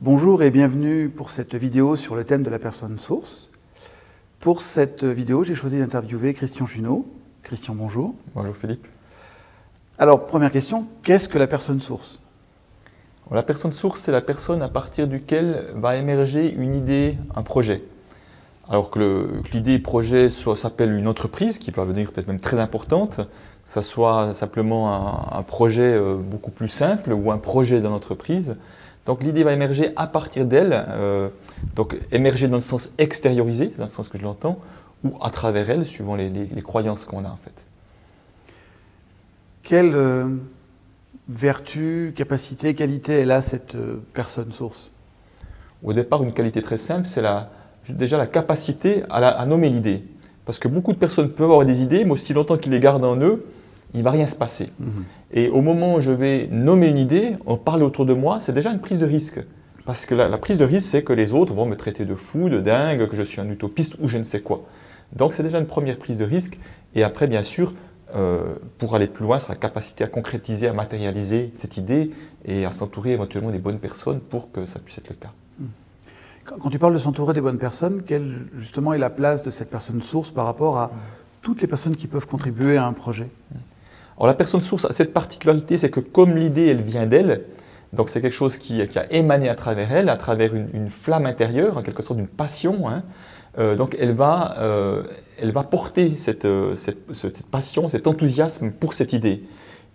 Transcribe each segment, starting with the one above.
Bonjour et bienvenue pour cette vidéo sur le thème de la personne source. Pour cette vidéo, j'ai choisi d'interviewer Christian Junot. Christian, bonjour. Bonjour Philippe. Alors, première question, qu'est-ce que la personne source? La personne source, c'est la personne à partir duquel va émerger une idée, un projet. Alors que l'idée projet s'appelle une entreprise, qui peut devenir peut-être même très importante, que ce soit simplement un projet beaucoup plus simple ou un projet dans l'entreprise. Donc l'idée va émerger à partir d'elle, donc émerger dans le sens extériorisé, c'est dans le sens que je l'entends, ou à travers elle, suivant les croyances qu'on a en fait. Quelle vertu, capacité, qualité elle a cette personne source? Au départ, une qualité très simple, c'est déjà la capacité à nommer l'idée. Parce que beaucoup de personnes peuvent avoir des idées, mais aussi longtemps qu'ils les gardent en eux, il ne va rien se passer. Et au moment où je vais nommer une idée, en parler autour de moi, c'est déjà une prise de risque. Parce que la prise de risque, c'est que les autres vont me traiter de fou, de dingue, que je suis un utopiste ou je ne sais quoi. Donc c'est déjà une première prise de risque. Et après, bien sûr, pour aller plus loin, c'est la capacité à concrétiser, à matérialiser cette idée et à s'entourer éventuellement des bonnes personnes pour que ça puisse être le cas. Quand tu parles de s'entourer des bonnes personnes, quelle justement est la place de cette personne source par rapport à toutes les personnes qui peuvent contribuer à un projet? Alors la personne source a cette particularité, c'est que comme l'idée, elle vient d'elle, donc c'est quelque chose qui a émané à travers une flamme intérieure, en quelque sorte une passion, hein. Donc elle va porter cette passion, cet enthousiasme pour cette idée.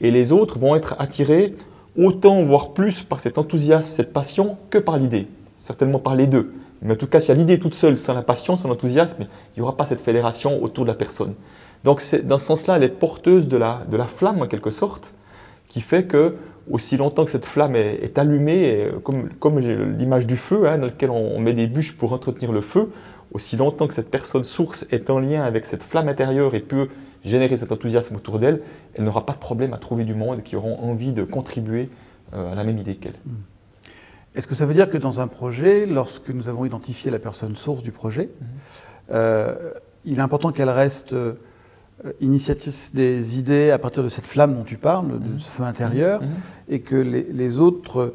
Et les autres vont être attirés autant, voire plus, par cet enthousiasme, cette passion, que par l'idée. Certainement par les deux. Mais en tout cas, s'il y a l'idée toute seule, sans la passion, sans l'enthousiasme, il n'y aura pas cette fédération autour de la personne. Donc dans ce sens-là, elle est porteuse de la flamme en quelque sorte, qui fait que aussi longtemps que cette flamme est allumée, comme j'ai l'image du feu, hein, dans lequel on met des bûches pour entretenir le feu, aussi longtemps que cette personne source est en lien avec cette flamme intérieure et peut générer cet enthousiasme autour d'elle, elle n'aura pas de problème à trouver du monde qui auront envie de contribuer à la même idée qu'elle. Est-ce que ça veut dire que dans un projet, lorsque nous avons identifié la personne source du projet, il est important qu'elle reste initiatrice des idées à partir de cette flamme dont tu parles, de ce feu intérieur, et que les autres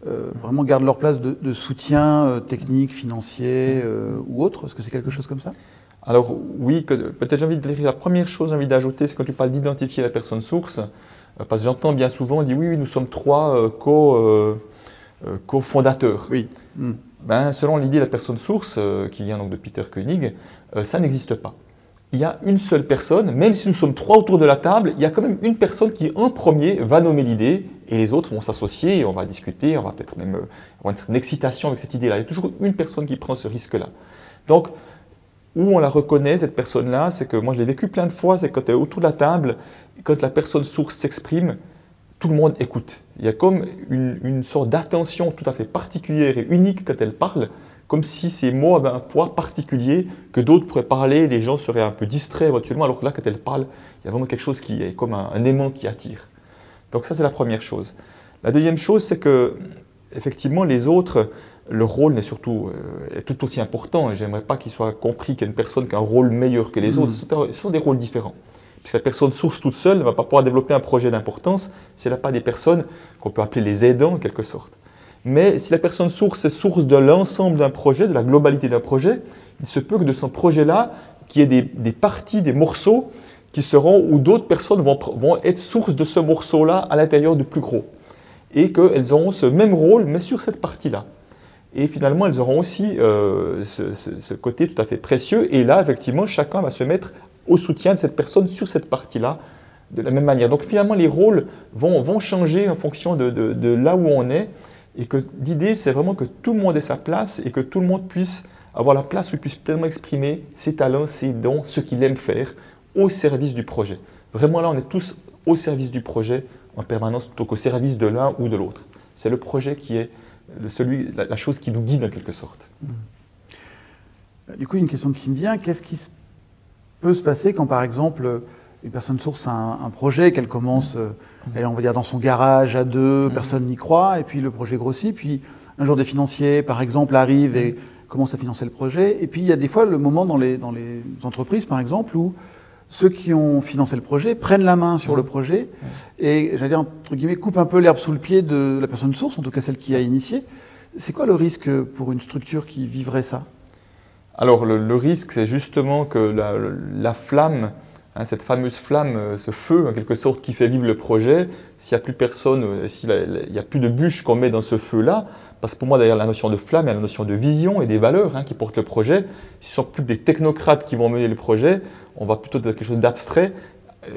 vraiment gardent leur place de soutien technique, financier ou autre? Est-ce que c'est quelque chose comme ça? Alors oui, peut-être j'ai envie de dire, la première chose que j'ai envie d'ajouter, c'est quand tu parles d'identifier la personne source, parce que j'entends bien souvent, on dit oui, nous sommes trois cofondateurs. Oui. Ben, selon l'idée de la personne source, qui vient donc de Peter Koenig, ça n'existe pas. Il y a une seule personne, même si nous sommes trois autour de la table, il y a quand même une personne qui en premier va nommer l'idée et les autres vont s'associer et on va discuter, on va peut-être même avoir une certaine excitation avec cette idée-là. Il y a toujours une personne qui prend ce risque-là. Donc, où on la reconnaît, cette personne-là, c'est que moi je l'ai vécu plein de fois, c'est quand tu es autour de la table, quand la personne source s'exprime, tout le monde écoute. Il y a comme une sorte d'attention tout à fait particulière et unique quand elle parle, comme si ces mots avaient un poids particulier, que d'autres pourraient parler, les gens seraient un peu distraits éventuellement, alors que là, quand elle parle, il y a vraiment quelque chose qui est comme un aimant qui attire. Donc ça, c'est la première chose. La deuxième chose, c'est que, effectivement, les autres, leur rôle est tout aussi important, et j'aimerais pas qu'il soit compris qu'il y a une personne qui a un rôle meilleur que les autres. Ce sont des rôles différents. Puisque la personne source toute seule ne va pas pouvoir développer un projet d'importance si elle n'a pas des personnes qu'on peut appeler les aidants en quelque sorte. Mais si la personne source est source de l'ensemble d'un projet, de la globalité d'un projet, il se peut que de ce projet-là, qu'il y ait des parties, des morceaux qui seront, où d'autres personnes vont être source de ce morceau-là à l'intérieur du plus gros. Et qu'elles auront ce même rôle, mais sur cette partie-là. Et finalement, elles auront aussi ce côté tout à fait précieux. Et là, effectivement, chacun va se mettre au soutien de cette personne sur cette partie-là de la même manière. Donc finalement, les rôles vont changer en fonction de là où on est. Et que l'idée, c'est vraiment que tout le monde ait sa place et que tout le monde puisse avoir la place où il puisse pleinement exprimer ses talents, ses dons, ce qu'il aime faire au service du projet. Vraiment là, on est tous au service du projet en permanence plutôt qu'au service de l'un ou de l'autre. C'est le projet qui est la chose qui nous guide en quelque sorte. Du coup, une question qui me vient, qu'est-ce qui peut se passer quand par exemple une personne source a un projet, qu'elle commence, elle, on va dire, dans son garage à deux, personne n'y croit, et puis le projet grossit, puis un jour des financiers, par exemple, arrivent et commencent à financer le projet, et puis il y a des fois le moment dans les entreprises, par exemple, où ceux qui ont financé le projet prennent la main sur le projet et, j'allais dire, entre guillemets, coupent un peu l'herbe sous le pied de la personne source, en tout cas celle qui a initié. C'est quoi le risque pour une structure qui vivrait ça? Alors le risque, c'est justement que la flamme, cette fameuse flamme, ce feu en quelque sorte qui fait vivre le projet, s'il n'y a plus personne, s'il n'y a plus de bûches qu'on met dans ce feu-là, parce que pour moi derrière la notion de flamme, il y a la notion de vision et des valeurs qui portent le projet. Ce ne sont plus des technocrates qui vont mener le projet, on va plutôt dans quelque chose d'abstrait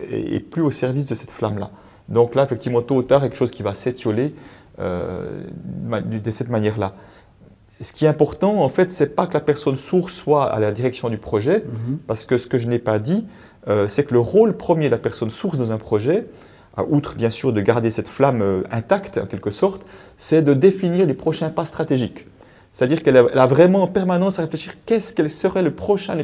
et plus au service de cette flamme-là. Donc là, effectivement, tôt ou tard, il y a quelque chose qui va s'étioler de cette manière-là. Ce qui est important, en fait, ce n'est pas que la personne source soit à la direction du projet, parce que ce que je n'ai pas dit, c'est que le rôle premier de la personne source dans un projet, outre bien sûr de garder cette flamme intacte en quelque sorte, c'est de définir les prochains pas stratégiques. C'est-à-dire qu'elle a vraiment en permanence à réfléchir quels seraient les prochains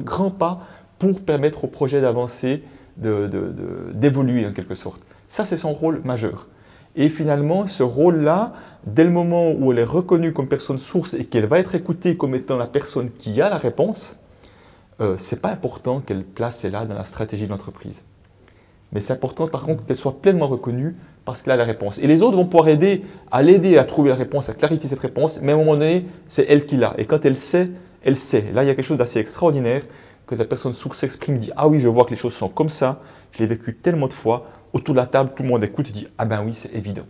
grands pas pour permettre au projet d'avancer, d'évoluer en quelque sorte. Ça, c'est son rôle majeur. Et finalement, ce rôle-là, dès le moment où elle est reconnue comme personne source et qu'elle va être écoutée comme étant la personne qui a la réponse, ce n'est pas important qu'elle place celle-là dans la stratégie de l'entreprise. Mais c'est important par contre qu'elle soit pleinement reconnue parce qu'elle a la réponse. Et les autres vont pouvoir l'aider à trouver la réponse, à clarifier cette réponse, mais à un moment donné, c'est elle qui l'a. Et quand elle sait, elle sait. Là, il y a quelque chose d'assez extraordinaire que la personne source s'exprime, dit « Ah oui, je vois que les choses sont comme ça, je l'ai vécu tellement de fois ». Autour de la table, tout le monde écoute et dit « Ah ben oui, c'est évident ».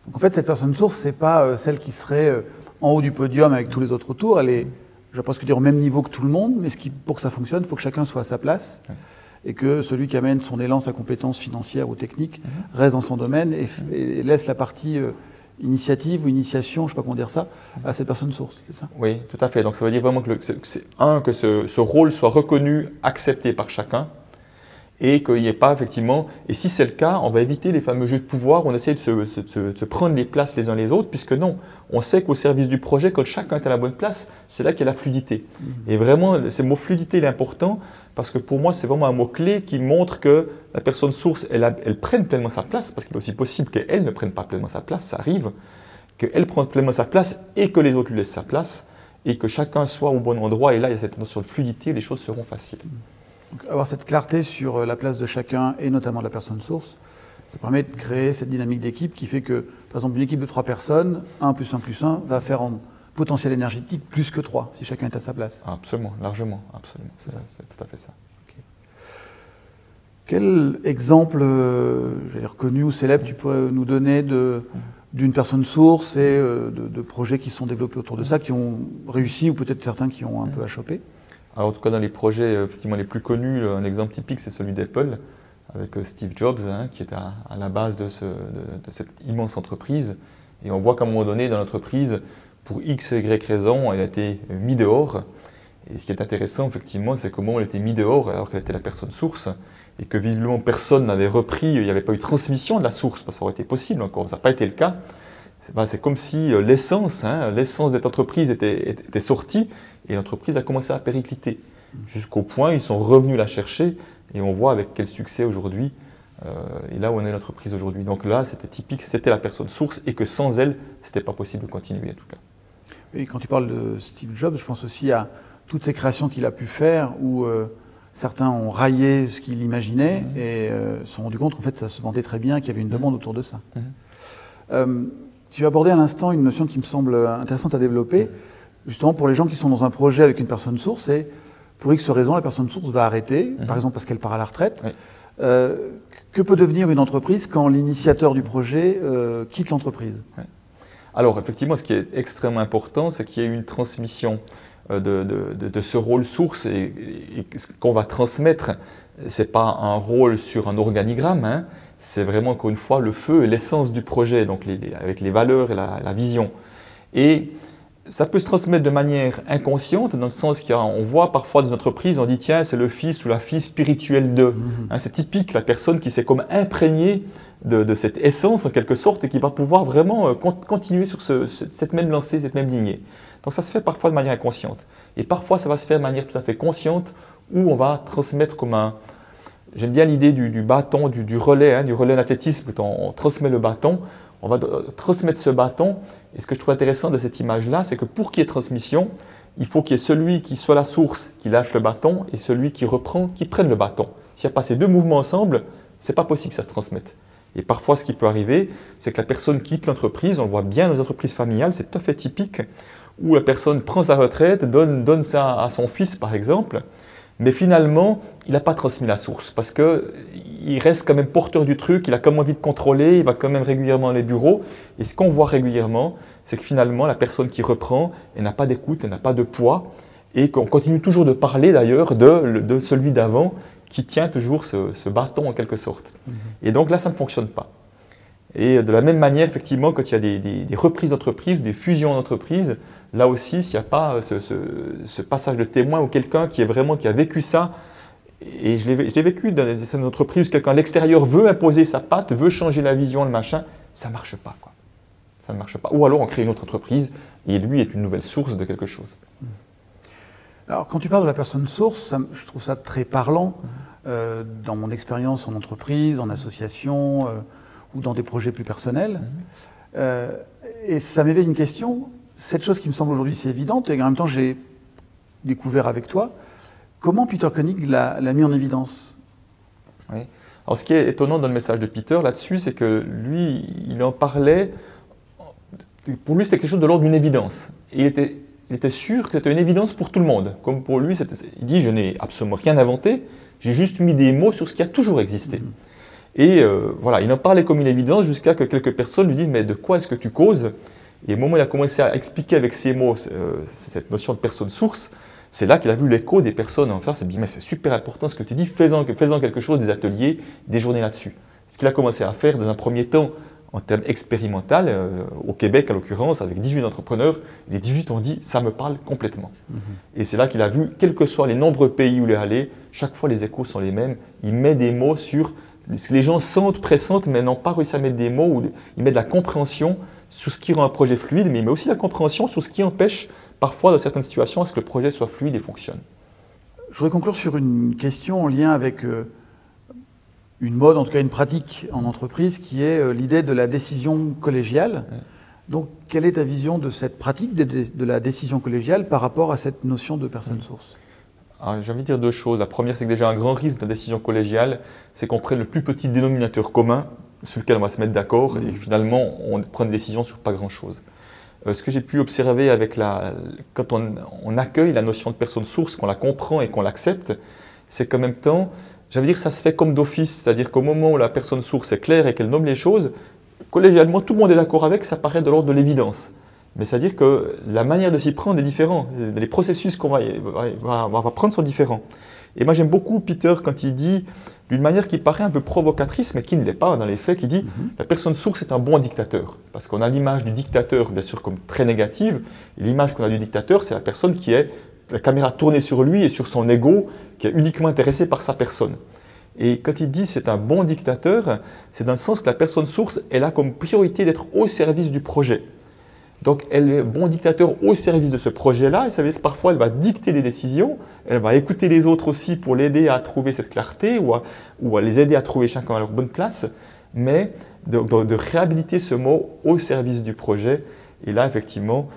Donc en fait, cette personne source, ce n'est pas celle qui serait en haut du podium avec tous les autres autour. Elle est, je vais presque dire, au même niveau que tout le monde, mais pour que ça fonctionne, il faut que chacun soit à sa place. Ouais. Et que celui qui amène son élan, sa compétence financière ou technique reste dans son domaine et laisse la partie initiative ou initiation, je ne sais pas comment dire ça, à cette personne source, c'est ça? Oui, tout à fait. Donc ça veut dire vraiment que ce rôle soit reconnu, accepté par chacun, et qu'il n'y ait pas effectivement, et si c'est le cas, on va éviter les fameux jeux de pouvoir, on essaie de se prendre les places les uns les autres, puisque non, on sait qu'au service du projet, quand chacun est à la bonne place, c'est là qu'il y a la fluidité. Et vraiment, ce mot fluidité, il est important, parce que pour moi, c'est vraiment un mot-clé qui montre que la personne source, elle prenne pleinement sa place, parce qu'il est aussi possible qu'elle ne prenne pas pleinement sa place, ça arrive, qu'elle prenne pleinement sa place et que les autres lui laissent sa place, et que chacun soit au bon endroit, et là, il y a cette notion de fluidité, les choses seront faciles. Donc, avoir cette clarté sur la place de chacun, et notamment de la personne source, ça permet de créer cette dynamique d'équipe qui fait que, par exemple, une équipe de 3 personnes, 1 plus 1 plus 1, va faire en potentiel énergétique plus que 3, si chacun est à sa place. Absolument, largement, absolument. C'est ça, c'est tout à fait ça. Okay. Quel exemple, connu ou célèbre, tu pourrais nous donner d'une personne source et de projets qui sont développés autour de ça, qui ont réussi ou peut-être certains qui ont un peu achoppé? Alors, en tout cas, dans les projets effectivement les plus connus, un exemple typique, c'est celui d'Apple, avec Steve Jobs, qui est à la base de cette immense entreprise. Et on voit qu'à un moment donné, dans l'entreprise, pour X et Y raison, elle a été mise dehors. Et ce qui est intéressant, effectivement, c'est comment elle a été mise dehors alors qu'elle était la personne source et que visiblement personne n'avait repris, il n'y avait pas eu de transmission de la source, parce que ça aurait été possible encore, ça n'a pas été le cas. C'est comme si l'essence de cette entreprise était sortie et l'entreprise a commencé à péricliter. Jusqu'au point, ils sont revenus la chercher et on voit avec quel succès aujourd'hui, et là où on est l'entreprise aujourd'hui. Donc là, c'était typique, c'était la personne source et que sans elle, ce n'était pas possible de continuer en tout cas. Et quand tu parles de Steve Jobs, je pense aussi à toutes ces créations qu'il a pu faire où certains ont raillé ce qu'il imaginait et se sont rendus compte qu'en fait ça se vendait très bien, qu'il y avait une demande autour de ça. Tu as abordé à l'instant une notion qui me semble intéressante à développer, justement pour les gens qui sont dans un projet avec une personne source et pour X raison, la personne source va arrêter, par exemple parce qu'elle part à la retraite. Que peut devenir une entreprise quand l'initiateur du projet quitte l'entreprise? Alors effectivement, ce qui est extrêmement important, c'est qu'il y ait une transmission de ce rôle source et ce qu'on va transmettre, ce n'est pas un rôle sur un organigramme, c'est vraiment encore une fois le feu et l'essence du projet, donc avec les valeurs et la vision. Et ça peut se transmettre de manière inconsciente, dans le sens qu'on voit parfois des entreprises, on dit tiens, c'est le fils ou la fille spirituelle de. C'est typique, la personne qui s'est comme imprégnée de cette essence en quelque sorte et qui va pouvoir vraiment continuer sur cette même lancée, cette même lignée. Donc ça se fait parfois de manière inconsciente. Et parfois ça va se faire de manière tout à fait consciente où on va transmettre comme un... J'aime bien l'idée du bâton, du relais d'athlétisme, quand on transmet le bâton, on va transmettre ce bâton. Et ce que je trouve intéressant de cette image-là, c'est que pour qu'il y ait transmission, il faut qu'il y ait celui qui soit la source, qui lâche le bâton, et celui qui reprend, qui prenne le bâton. S'il n'y a pas ces deux mouvements ensemble, ce n'est pas possible que ça se transmette. Et parfois, ce qui peut arriver, c'est que la personne quitte l'entreprise, on le voit bien dans les entreprises familiales, c'est tout à fait typique, où la personne prend sa retraite, donne ça à son fils par exemple, mais finalement, il n'a pas transmis la source parce qu'il reste quand même porteur du truc, il a quand même envie de contrôler, il va quand même régulièrement dans les bureaux. Et ce qu'on voit régulièrement, c'est que finalement, la personne qui reprend, elle n'a pas d'écoute, elle n'a pas de poids, et qu'on continue toujours de parler d'ailleurs de celui d'avant qui tient toujours ce bâton en quelque sorte. Et donc là, ça ne fonctionne pas. Et de la même manière, effectivement, quand il y a des reprises d'entreprise, des fusions d'entreprise, là aussi, s'il n'y a pas ce passage de témoin ou quelqu'un qui a vécu ça, et je l'ai vécu dans certaines entreprises où quelqu'un à l'extérieur veut imposer sa patte, veut changer la vision, le machin, ça ne marche pas, quoi. Ça ne marche pas. Ou alors on crée une autre entreprise et lui est une nouvelle source de quelque chose. Alors, quand tu parles de la personne source, je trouve ça très parlant. Dans mon expérience en entreprise, en association ou dans des projets plus personnels. Et ça m'éveille une question. Cette chose qui me semble aujourd'hui si évidente, et en même temps j'ai découvert avec toi, comment Peter Koenig l'a mis en évidence? Oui. Alors, ce qui est étonnant dans le message de Peter là-dessus, c'est que lui, il en parlait. Pour lui, c'était quelque chose de l'ordre d'une évidence. Et il était sûr que c'était une évidence pour tout le monde. Comme pour lui, il dit, je n'ai absolument rien inventé, j'ai juste mis des mots sur ce qui a toujours existé. Et voilà, il en parlait comme une évidence jusqu'à que quelques personnes lui disent, mais de quoi est-ce que tu causes? Et au moment où il a commencé à expliquer avec ces mots cette notion de personne source, c'est là qu'il a vu l'écho des personnes en face. Il s'est dit, mais c'est super important ce que tu dis, fais-en quelque chose, des ateliers, des journées là-dessus. Ce qu'il a commencé à faire dans un premier temps, en termes expérimental, au Québec en l'occurrence, avec 18 entrepreneurs, les 18 ont dit « ça me parle complètement ». Et c'est là qu'il a vu, quels que soient les nombreux pays où il est allé, chaque fois les échos sont les mêmes, il met des mots sur ce que les gens sentent, pressentent, mais n'ont pas réussi à mettre des mots, ou il met de la compréhension sur ce qui rend un projet fluide, mais il met aussi de la compréhension sur ce qui empêche parfois dans certaines situations à ce que le projet soit fluide et fonctionne. Je voudrais conclure sur une question en lien avec une mode, en tout cas une pratique en entreprise, qui est l'idée de la décision collégiale. Donc, quelle est ta vision de cette pratique de la décision collégiale par rapport à cette notion de personne source? J'ai envie de dire deux choses. La première, c'est que déjà un grand risque de la décision collégiale, c'est qu'on prenne le plus petit dénominateur commun sur lequel on va se mettre d'accord et finalement on prend une décision sur pas grand-chose. Ce que j'ai pu observer quand on accueille la notion de personne source, qu'on la comprend et qu'on l'accepte, c'est qu'en même temps, j'allais dire, ça se fait comme d'office, c'est-à-dire qu'au moment où la personne source est claire et qu'elle nomme les choses, collégialement, tout le monde est d'accord avec, ça paraît de l'ordre de l'évidence. Mais c'est-à-dire que la manière de s'y prendre est différente. Les processus qu'on va prendre sont différents. Et moi, j'aime beaucoup Peter quand il dit, d'une manière qui paraît un peu provocatrice, mais qui ne l'est pas dans les faits, qui dit la personne source est un bon dictateur. Parce qu'on a l'image du dictateur, bien sûr, comme très négative. Et l'image qu'on a du dictateur, c'est la personne qui est la caméra tournée sur lui et sur son ego, qui est uniquement intéressé par sa personne. Et quand il dit c'est un bon dictateur, c'est dans le sens que la personne source, elle a comme priorité d'être au service du projet. Donc elle est bon dictateur au service de ce projet-là, et ça veut dire que parfois elle va dicter des décisions, elle va écouter les autres aussi pour l'aider à trouver cette clarté ou à les aider à trouver chacun à leur bonne place, mais de réhabiliter ce mot au service du projet. Et là, effectivement,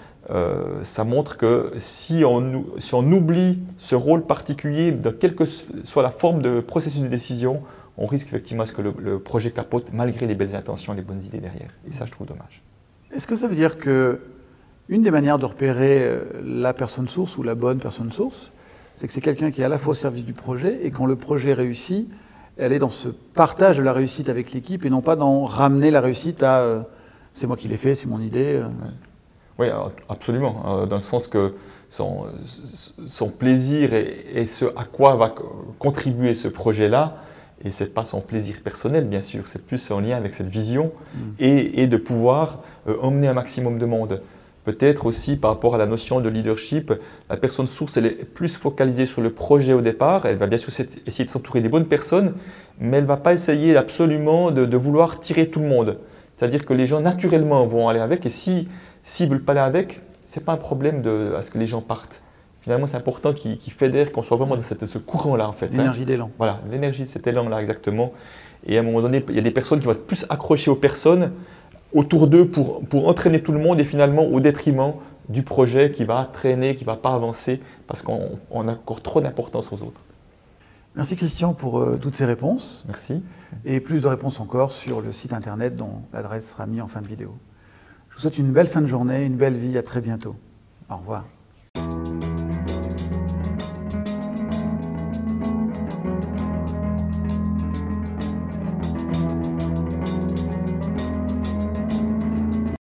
ça montre que si on oublie ce rôle particulier, de quelle que soit la forme de processus de décision, on risque effectivement que le projet capote malgré les belles intentions, les bonnes idées derrière. Et ça, je trouve dommage. Est-ce que ça veut dire qu'une des manières de repérer la personne source ou la bonne personne source, c'est que c'est quelqu'un qui est à la fois au service du projet et quand le projet réussit, elle est dans ce partage de la réussite avec l'équipe et non pas dans ramener la réussite à c'est moi qui l'ai fait, c'est mon idée. Oui, absolument. Dans le sens que son plaisir est ce à quoi va contribuer ce projet-là. Et ce n'est pas son plaisir personnel, bien sûr, c'est plus en lien avec cette vision et de pouvoir emmener un maximum de monde. Peut-être aussi par rapport à la notion de leadership, la personne source, elle est plus focalisée sur le projet au départ. Elle va bien sûr essayer de s'entourer des bonnes personnes, mais elle ne va pas essayer absolument de vouloir tirer tout le monde. C'est-à-dire que les gens naturellement vont aller avec et s'ils ne veulent pas aller avec, ce n'est pas un problème à ce que les gens partent. Finalement, c'est important qu'ils fédèrent, qu'on soit vraiment dans ce courant-là, en fait. L'énergie d'élan. Voilà, l'énergie de cet élan-là, exactement. Et à un moment donné, il y a des personnes qui vont être plus accrochées aux personnes autour d'eux pour entraîner tout le monde et finalement au détriment du projet qui va traîner, qui ne va pas avancer parce qu'on accorde trop d'importance aux autres. Merci Christian pour toutes ces réponses. Merci. Et plus de réponses encore sur le site internet dont l'adresse sera mise en fin de vidéo. Je vous souhaite une belle fin de journée, une belle vie, à très bientôt. Au revoir.